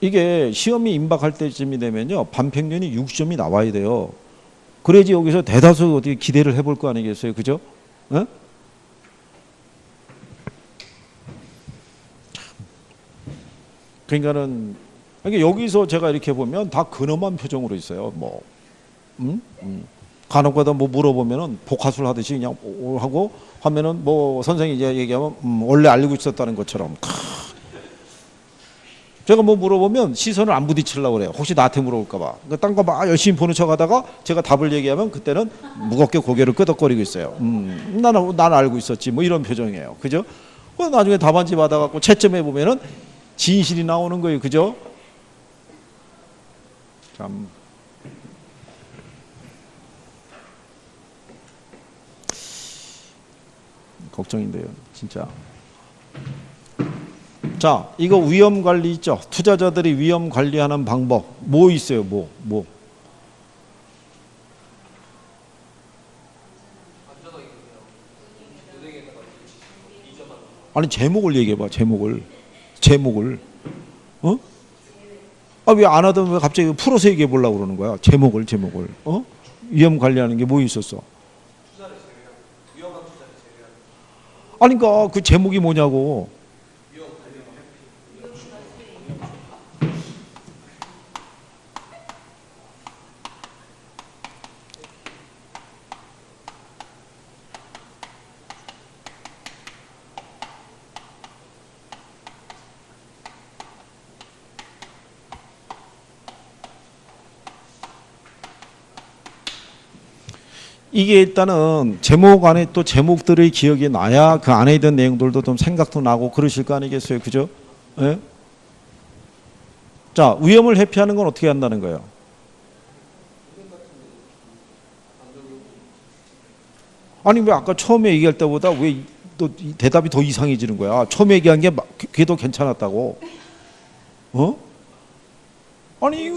이게 시험이 임박할 때쯤이 되면요 반평균이 60점이 나와야 돼요. 그래야지 여기서 대다수 어떻게 기대를 해볼 거 아니겠어요. 그죠? 어? 그러니까는 여기서 제가 이렇게 보면 다 근엄한 표정으로 있어요. 뭐 간혹가다 뭐 물어보면은 복화술 하듯이 그냥 하고 하면은 뭐 선생님이 이제 얘기하면 원래 알고 있었다는 것처럼. 제가 뭐 물어보면 시선을 안 부딪히려고 그래요. 혹시 나한테 물어볼까봐. 그러니까 딴 거 막 열심히 보는 척 하다가 제가 답을 얘기하면 그때는 무겁게 고개를 끄덕거리고 있어요. 난 알고 있었지. 뭐 이런 표정이에요. 그죠? 나중에 답안지 받아갖고 채점해 보면은 진실이 나오는 거예요. 그죠? 참. 걱정인데요. 진짜. 자, 이거 위험 관리 있죠? 투자자들이 위험 관리하는 방법. 뭐 있어요? 뭐? 아니, 제목을 얘기해봐, 제목을. 어? 아, 왜 안 하던 왜 갑자기 풀어서 얘기해 보려고 그러는 거야? 제목을. 어? 위험 관리하는 게 뭐 있었어? 아니, 그러니까 그 제목이 뭐냐고. 이게 일단은 제목 안에 또 제목들의 기억이 나야 그 안에 있던 내용들도 좀 생각도 나고 그러실 거 아니겠어요? 그죠? 예? 자, 위험을 회피하는 건 어떻게 한다는 거예요? 아니, 왜 아까 처음에 얘기할 때보다 왜 또 대답이 더 이상해지는 거야? 처음에 얘기한 게 그게 더 괜찮았다고. 어? 아니,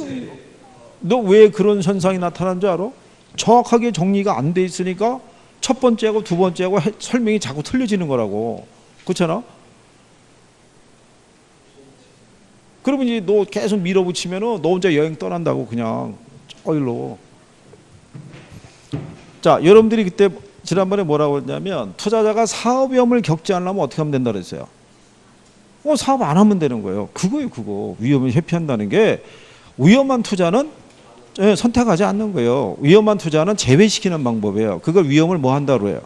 너 왜 그런 현상이 나타난 줄 알아? 정확하게 정리가 안 돼 있으니까 첫 번째하고 두 번째하고 설명이 자꾸 틀려지는 거라고. 그렇잖아? 그러면 이제 너 계속 밀어붙이면은 너 혼자 여행 떠난다고 그냥 저 일로. 자, 여러분들이 그때 지난번에 뭐라고 했냐면 투자자가 사업 위험을 겪지 않으려면 어떻게 하면 된다 그랬어요. 사업 안 하면 되는 거예요. 그거예요, 그거. 위험을 회피한다는 게 위험한 투자는 선택하지 않는 거예요. 위험한 투자는 제외시키는 방법이에요. 그걸 위험을 뭐 한다고 해요?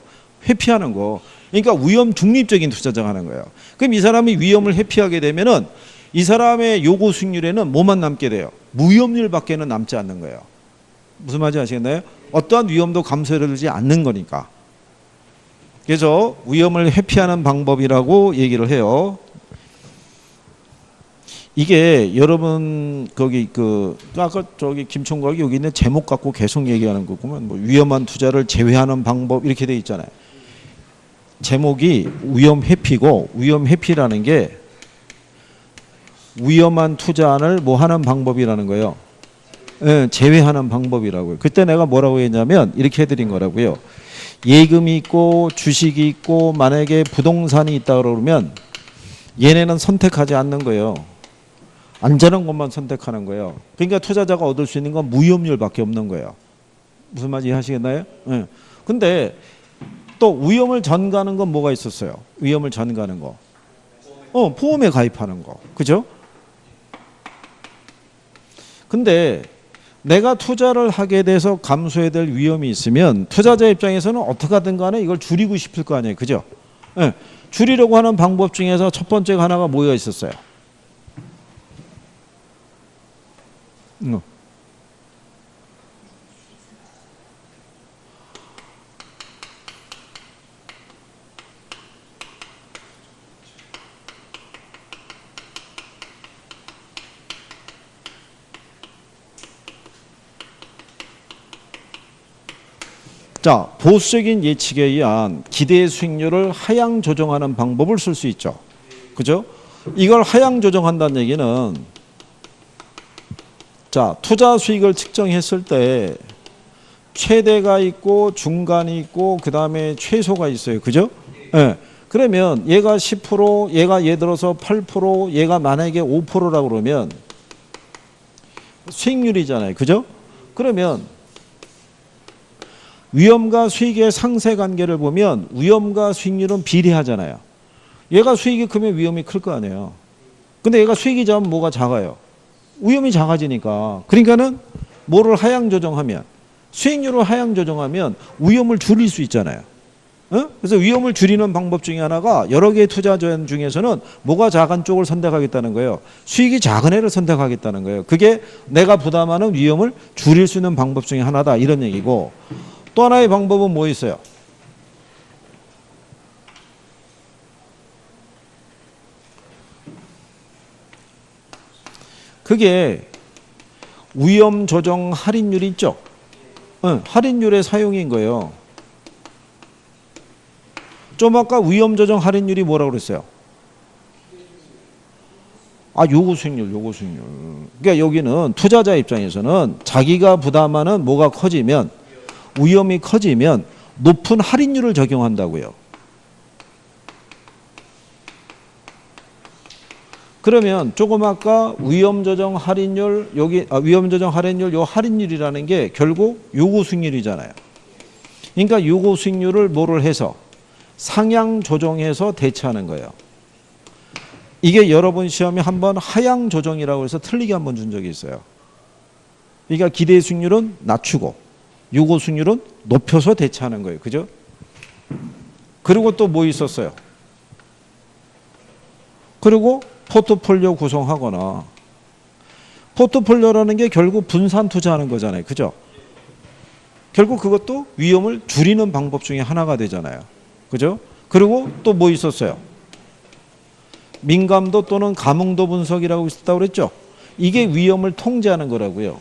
회피하는 거. 그러니까 위험 중립적인 투자자가 하는 거예요. 그럼 이 사람이 위험을 회피하게 되면은 이 사람의 요구 수익률에는 뭐만 남게 돼요? 무위험률밖에는 남지 않는 거예요. 무슨 말인지 아시겠나요? 어떠한 위험도 감소되지 않는 거니까. 그래서 위험을 회피하는 방법이라고 얘기를 해요. 이게 여러분 거기 아까 저기 김총각이 여기 있는 제목 갖고 계속 얘기하는 거 보면 뭐 위험한 투자를 제외하는 방법 이렇게 돼 있잖아요. 제목이 위험 회피고 위험 회피라는 게 위험한 투자를 뭐 하는 방법이라는 거예요. 예, 제외하는 방법이라고요. 그때 내가 뭐라고 했냐면 이렇게 해드린 거라고요. 예금이 있고 주식이 있고 만약에 부동산이 있다 그러면 얘네는 선택하지 않는 거예요. 안전한 것만 선택하는 거예요. 그러니까 투자자가 얻을 수 있는 건 무위험률밖에 없는 거예요. 무슨 말인지 이해하시겠나요? 예. 근데 또 위험을 전가하는 건 뭐가 있었어요? 위험을 전가하는 거. 보험에 가입하는 거. 그죠? 근데 내가 투자를 하게 돼서 감수해야 될 위험이 있으면 투자자 입장에서는 어떻게 하든 간에 이걸 줄이고 싶을 거 아니에요. 그죠? 예. 줄이려고 하는 방법 중에서 첫 번째가 하나가 뭐가 있었어요? 자, 보수적인 예측에 의한 기대 수익률을 하향 조정하는 방법을 쓸 수 있죠. 그죠? 이걸 하향 조정한다는 얘기는 자, 투자 수익을 측정했을 때 최대가 있고 중간이 있고 그 다음에 최소가 있어요. 그죠? 네. 그러면 얘가 10%, 얘가 예를 들어서 8%, 얘가 만약에 5%라고 그러면 수익률이잖아요. 그죠? 그러면 위험과 수익의 상세 관계를 보면 위험과 수익률은 비례하잖아요. 얘가 수익이 크면 위험이 클 거 아니에요. 근데 얘가 수익이 작으면 뭐가 작아요? 위험이 작아지니까. 그러니까는 뭐를 하향 조정하면 수익률을 하향 조정하면 위험을 줄일 수 있잖아요. 그래서 위험을 줄이는 방법 중에 하나가 여러 개의 투자 조언 중에서는 뭐가 작은 쪽을 선택하겠다는 거예요. 수익이 작은 애를 선택하겠다는 거예요. 그게 내가 부담하는 위험을 줄일 수 있는 방법 중에 하나다 이런 얘기고, 또 하나의 방법은 뭐 있어요? 그게 위험 조정 할인율이 있죠. 할인율의 사용인 거예요. 좀 아까 위험 조정 할인율이 뭐라고 그랬어요? 요구 수익률. 그러니까 여기는 투자자 입장에서는 자기가 부담하는 뭐가 커지면, 위험이 커지면 높은 할인율을 적용한다고요. 그러면 조금 아까 위험 조정 할인율, 위험 조정 할인율, 요 할인율이라는 게 결국 요구 수익률이잖아요. 그러니까 요구 수익률을 뭐를 해서 상향 조정해서 대체하는 거예요. 이게 여러분 시험에 한번 하향 조정이라고 해서 틀리게 한번 준 적이 있어요. 그러니까 기대 수익률은 낮추고 요구 수익률은 높여서 대체하는 거예요. 그죠? 그리고 또 뭐 있었어요? 그리고 포트폴리오 구성하거나, 포트폴리오라는 게 결국 분산 투자하는 거잖아요. 그죠? 결국 그것도 위험을 줄이는 방법 중에 하나가 되잖아요. 그죠? 그리고 또 뭐 있었어요? 민감도 또는 감흥도 분석이라고 있었다고 그랬죠? 이게 위험을 통제하는 거라고요.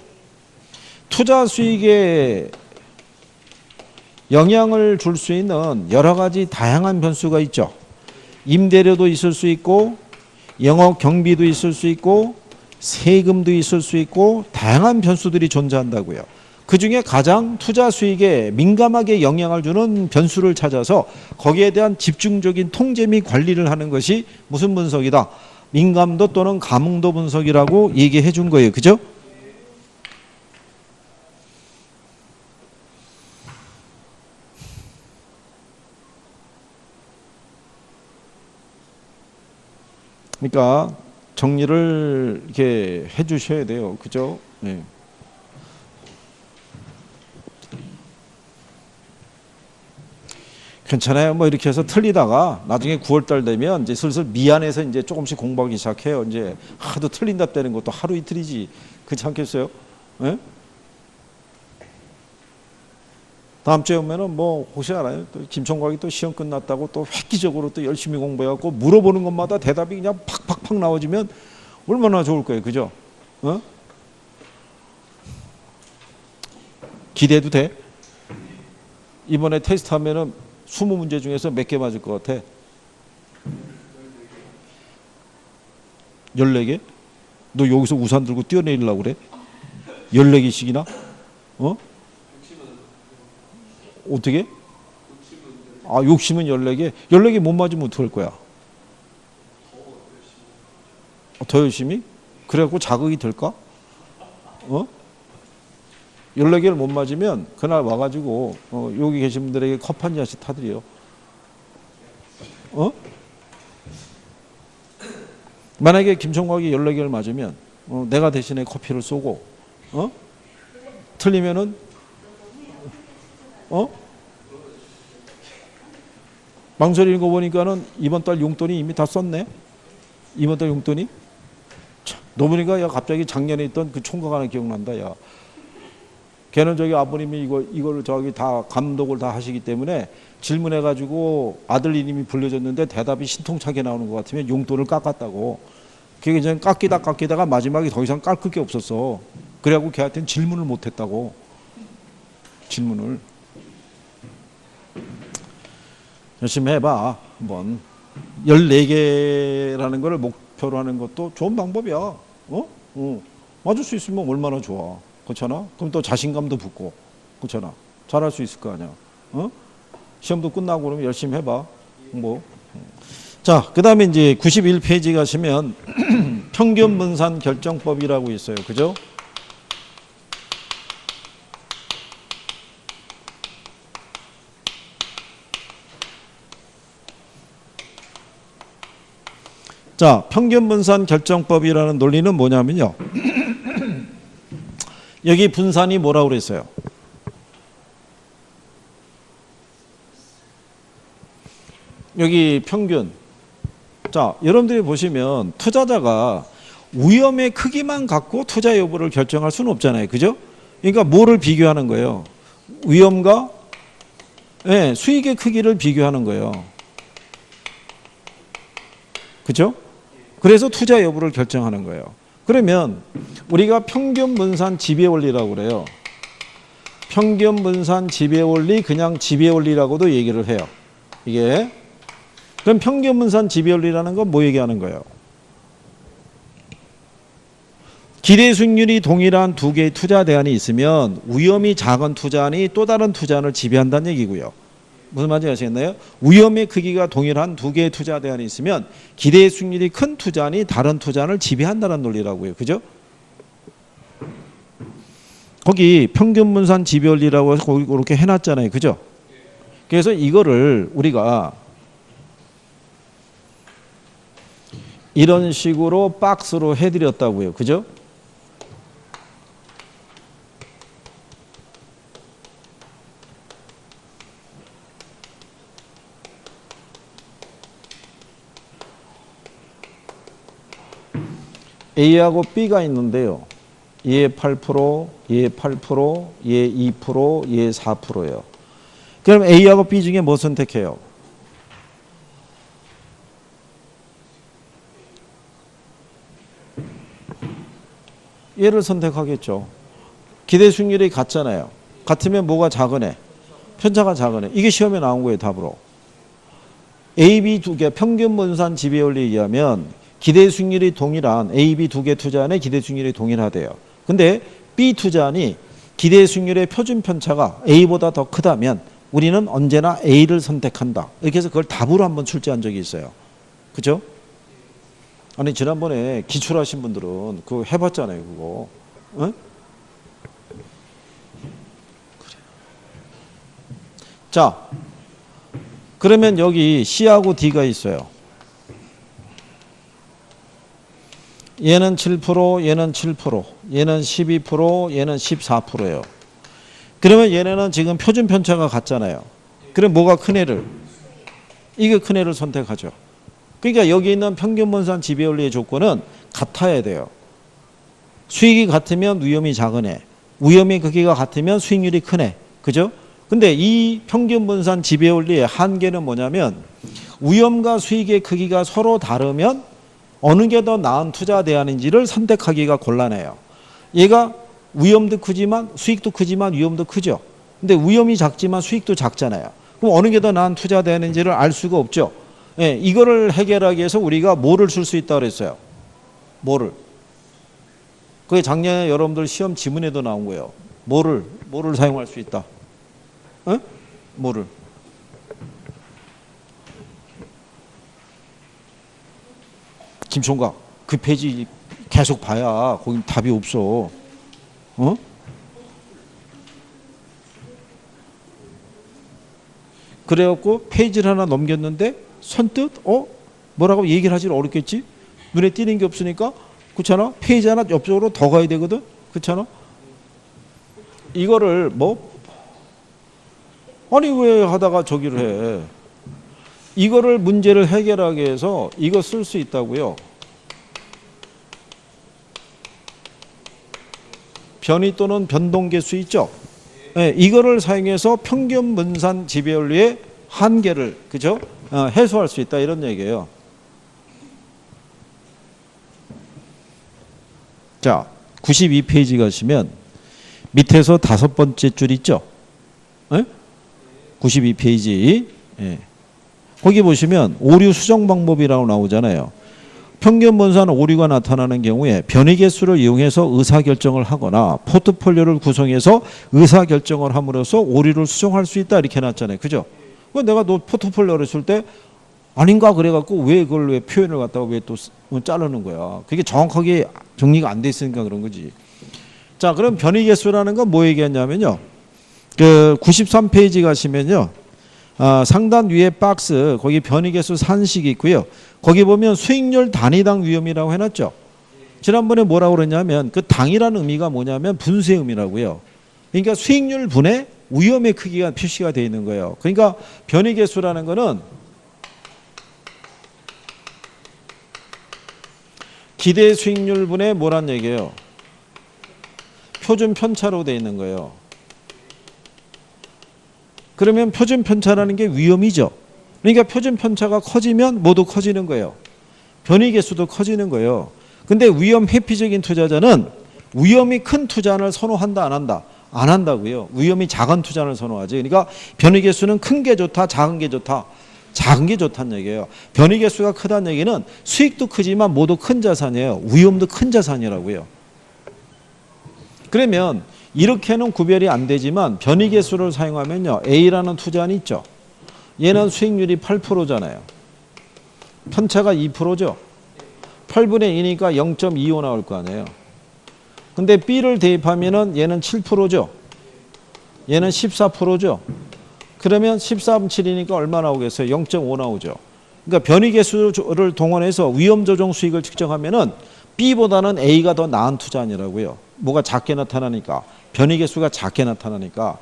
투자 수익에 영향을 줄 수 있는 여러 가지 다양한 변수가 있죠. 임대료도 있을 수 있고, 영업 경비도 있을 수 있고, 세금도 있을 수 있고, 다양한 변수들이 존재한다고요. 그 중에 가장 투자 수익에 민감하게 영향을 주는 변수를 찾아서 거기에 대한 집중적인 통제 및 관리를 하는 것이 무슨 분석이다? 민감도 또는 감흥도 분석이라고 얘기해 준 거예요. 그죠? 그러니까 정리를 이렇게 해 주셔야 돼요. 그죠? 네. 괜찮아요. 뭐 이렇게 해서 틀리다가 나중에 9월달 되면 이제 슬슬 미안해서 이제 조금씩 공부하기 시작해요. 이제 하도 틀린 답 되는 것도 하루 이틀이지. 그렇지 않겠어요? 네? 다음 주에 오면은 뭐 혹시 알아요? 또 김총각이 또 시험 끝났다고 또 획기적으로 또 열심히 공부해갖고 물어보는 것마다 대답이 그냥 팍팍팍 나와지면 얼마나 좋을 거예요. 그죠? 기대도 돼? 이번에 테스트 하면은 20문제 중에서 몇 개 맞을 것 같아? 14개? 너 여기서 우산 들고 뛰어내리려고 그래? 14개씩이나? 어떻게? 욕심은 14개? 14개 못 맞으면 어떡할 거야? 더 열심히? 그래갖고 자극이 될까? 14개를 못 맞으면 그날 와가지고 여기 계신 분들에게 컵 한 잔씩 타드려요. 만약에 김총각이 14개를 맞으면 내가 대신에 커피를 쏘고 틀리면은 망설이는 거 보니까는 이번 달 용돈이 이미 다 썼네. 이번 달 용돈이. 너 보니까 야 갑자기 작년에 있던 그 총각 하나 기억난다. 야. 걔는 저기 아버님이 이걸 저기 다 감독을 다 하시기 때문에 질문해가지고 아들 이름이 불려졌는데 대답이 신통차게 나오는 것 같으면 용돈을 깎았다고. 그게 이제 깎이다가 마지막에 더 이상 깎을 게 없었어. 그래갖고 걔한테는 질문을 못했다고. 질문을. 열심히 해봐. 한번. 14개라는 걸 목표로 하는 것도 좋은 방법이야. 맞을 수 있으면 얼마나 좋아. 그렇잖아? 그럼 또 자신감도 붙고. 그렇잖아? 잘할 수 있을 거 아니야. 시험도 끝나고 그러면 열심히 해봐. 뭐. 자, 그 다음에 이제 91페이지 가시면 평균 분산 결정법이라고 있어요. 그죠? 자, 평균 분산 결정법이라는 논리는 뭐냐면요. 여기 분산이 뭐라고 그랬어요? 여기 평균. 자, 여러분들이 보시면 투자자가 위험의 크기만 갖고 투자 여부를 결정할 수는 없잖아요. 그죠? 그러니까 뭐를 비교하는 거예요? 위험과 네, 수익의 크기를 비교하는 거예요. 그죠? 그래서 투자 여부를 결정하는 거예요. 그러면 우리가 평균 분산 지배 원리라고 그래요. 평균 분산 지배 원리, 그냥 지배 원리라고도 얘기를 해요. 이게. 그럼 평균 분산 지배 원리라는 건 뭐 얘기하는 거예요? 기대 수익률이 동일한 두 개의 투자 대안이 있으면 위험이 작은 투자안이 또 다른 투자안을 지배한다는 얘기고요. 무슨 말인지 아시겠나요? 위험의 크기가 동일한 두 개의 투자 대안이 있으면 기대 수익률이 큰 투자안이 다른 투자안을 지배한다는 논리라고요. 그죠? 거기 평균 분산 지배 원리라고 해서 거기 그렇게 해놨잖아요. 그죠? 그래서 이거를 우리가 이런 식으로 박스로 해드렸다고요. 그죠? A하고 B가 있는데요. 얘 8%, 얘 8%, 얘 2%, 얘 4%예요. 그럼 A하고 B 중에 뭐 선택해요? 얘를 선택하겠죠. 기대 수익률이 같잖아요. 같으면 뭐가 작으네? 편차가 작으네. 이게 시험에 나온 거예요, 답으로. A, B 두 개 평균 분산 지배 원리에 의하면 기대 수익률이 동일한 A, B 두 개 투자안의 기대 수익률이 동일하대요. 근데 B 투자안이 기대 수익률의 표준 편차가 A보다 더 크다면 우리는 언제나 A를 선택한다. 이렇게 해서 그걸 답으로 한번 출제한 적이 있어요. 그죠? 아니 지난번에 기출하신 분들은 그거 해봤잖아요. 그거. 응? 그래. 자, 그러면 여기 C하고 D가 있어요. 얘는 7%, 얘는 7%, 얘는 12%, 얘는 14%예요. 그러면 얘네는 지금 표준 편차가 같잖아요. 그럼 뭐가 큰 애를? 이게 큰 애를 선택하죠. 그러니까 여기 있는 평균 분산 지배 원리의 조건은 같아야 돼요. 수익이 같으면 위험이 작은 애, 위험의 크기가 같으면 수익률이 큰 애. 그죠? 근데 이 평균 분산 지배 원리의 한계는 뭐냐면 위험과 수익의 크기가 서로 다르면 어느 게 더 나은 투자 대안인지를 선택하기가 곤란해요. 얘가 위험도 크지만 수익도 크지만 위험도 크죠. 근데 위험이 작지만 수익도 작잖아요. 그럼 어느 게 더 나은 투자 대안인지를 알 수가 없죠. 예, 이거를 해결하기 위해서 우리가 뭐를 쓸 수 있다고 그랬어요? 뭐를? 그게 작년에 여러분들 시험 지문에도 나온 거예요. 뭐를 사용할 수 있다? 어? 뭐를? 김총각, 그 페이지 계속 봐야 거기 답이 없어. 어? 그래갖고 페이지를 하나 넘겼는데 선뜻 뭐라고 얘기를 하지는 어렵겠지? 눈에 띄는 게 없으니까 그렇잖아? 페이지 하나 옆쪽으로 더 가야 되거든? 그렇잖아? 이거를 아니 왜 하다가 저기를 해? 이거를 문제를 해결하기 위해서 이거 쓸 수 있다고요. 변이 또는 변동계수 있죠? 네, 이거를 사용해서 평균 분산 지배 원리의 한계를 그죠? 해소할 수 있다 이런 얘기예요. 자, 92페이지 가시면 밑에서 5번째 줄 있죠? 네? 92페이지. 네. 거기 보시면 오류 수정 방법이라고 나오잖아요. 평균 분산 오류가 나타나는 경우에 변이 개수를 이용해서 의사결정을 하거나 포트폴리오를 구성해서 의사결정을 함으로써 오류를 수정할 수 있다 이렇게 해놨잖아요. 그죠? 내가 너 포트폴리오를 쓸 때 아닌가 그래갖고 왜 그걸 왜 표현을 갖다가 왜 또 자르는 거야. 그게 정확하게 정리가 안 돼 있으니까 그런 거지. 자, 그럼 변이 개수라는 건 뭐 얘기했냐면요. 그 93페이지 가시면요. 상단 위에 박스 거기 변이계수 산식이 있고요. 거기 보면 수익률 단위당 위험이라고 해놨죠. 지난번에 뭐라고 그랬냐면 그 당이라는 의미가 뭐냐면 분수의 의미라고요. 그러니까 수익률 분의 위험의 크기가 표시가 되어 있는 거예요. 그러니까 변이계수라는 거는 기대 수익률분의 뭐란 얘기예요? 표준 편차로 돼 있는 거예요. 그러면 표준 편차라는 게 위험이죠. 그러니까 표준 편차가 커지면 모두 커지는 거예요. 변이 개수도 커지는 거예요. 근데 위험 회피적인 투자자는 위험이 큰 투자를 선호한다 안 한다? 안 한다고요. 위험이 작은 투자를 선호하지. 그러니까 변이 개수는 큰 게 좋다, 작은 게 좋다. 작은 게 좋다는 얘기예요. 변이 개수가 크다는 얘기는 수익도 크지만 모두 큰 자산이에요. 위험도 큰 자산이라고요. 그러면 이렇게는 구별이 안 되지만 변이 개수를 사용하면요. A라는 투자는 있죠. 얘는 수익률이 8%잖아요. 편차가 2%죠. 8분의 2니까 0.25 나올 거 아니에요. 근데 B를 대입하면은 얘는 7%죠. 얘는 14%죠. 그러면 14, 7이니까 얼마 나오겠어요? 0.5 나오죠. 그러니까 변이 개수를 동원해서 위험 조정 수익을 측정하면은 B보다는 A가 더 나은 투자 아니라고요. 뭐가 작게 나타나니까. 변이 개수가 작게 나타나니까.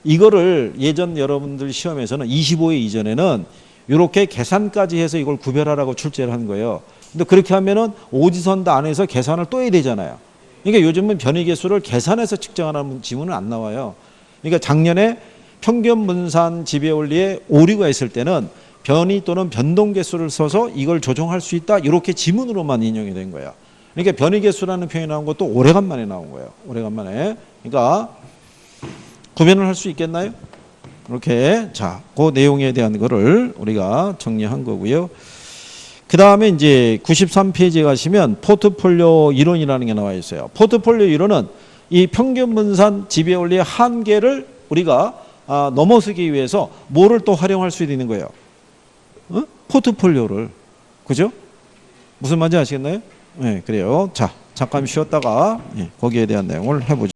이거를 예전 여러분들 시험에서는 25회 이전에는 이렇게 계산까지 해서 이걸 구별하라고 출제를 한 거예요. 근데 그렇게 하면은 오지선 안에서 계산을 또 해야 되잖아요. 그러니까 요즘은 변이 개수를 계산해서 측정하는 지문은 안 나와요. 그러니까 작년에 평균 분산 지배 원리에 오류가 있을 때는 변이 또는 변동 개수를 써서 이걸 조정할 수 있다. 이렇게 지문으로만 인용이 된 거예요. 그러니까 변이 개수라는 표현이 나온 것도 오래간만에 나온 거예요. 오래간만에. 그러니까 구별을 할 수 있겠나요? 이렇게 자, 그 내용에 대한 거를 우리가 정리한 거고요. 그 다음에 이제 93페이지에 가시면 포트폴리오 이론이라는 게 나와 있어요. 포트폴리오 이론은 이 평균 분산 지배 원리의 한계를 우리가 넘어서기 위해서 뭐를 또 활용할 수 있는 거예요? 포트폴리오를. 그죠? 무슨 말인지 아시겠나요? 네, 그래요. 자, 잠깐 쉬었다가 거기에 대한 내용을 해보죠.